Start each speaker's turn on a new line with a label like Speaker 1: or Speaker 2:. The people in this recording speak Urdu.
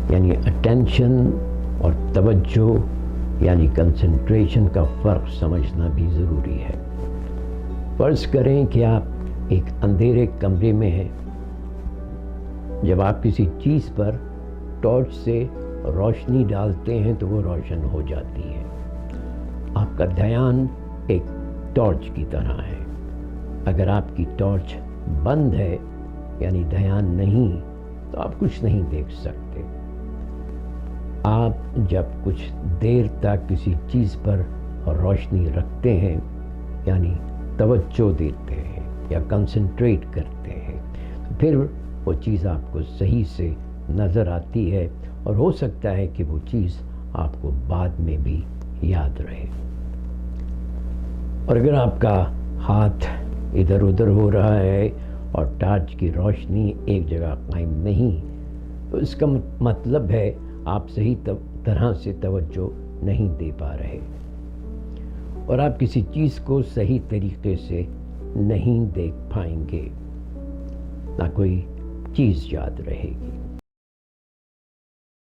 Speaker 1: یعنی اٹینشن اور توجہ یعنی کنسنٹریشن کا فرق سمجھنا بھی ضروری ہے۔ فرض کریں کہ آپ ایک اندھیرے کمرے میں ہیں، جب آپ کسی چیز پر ٹارچ سے روشنی ڈالتے ہیں تو وہ روشن ہو جاتی ہے۔ آپ کا دھیان ایک ٹارچ کی طرح ہے۔ اگر آپ کی ٹارچ بند ہے یعنی دھیان نہیں تو آپ کچھ نہیں دیکھ سکتے۔ آپ جب کچھ دیر تک کسی چیز پر روشنی رکھتے ہیں یعنی توجہ دیتے ہیں یا کنسنٹریٹ کرتے ہیں تو پھر وہ چیز آپ کو صحیح سے نظر آتی ہے اور ہو سکتا ہے کہ وہ چیز آپ کو بعد میں بھی یاد رہے۔ اور اگر آپ کا ہاتھ ادھر ادھر ہو رہا ہے اور ٹارچ کی روشنی ایک جگہ قائم نہیں تو اس کا مطلب ہے آپ صحیح طرح سے توجہ نہیں دے پا رہے اور آپ کسی چیز کو صحیح طریقے سے نہیں دیکھ پائیں گے، نہ کوئی چیز یاد رہے گی۔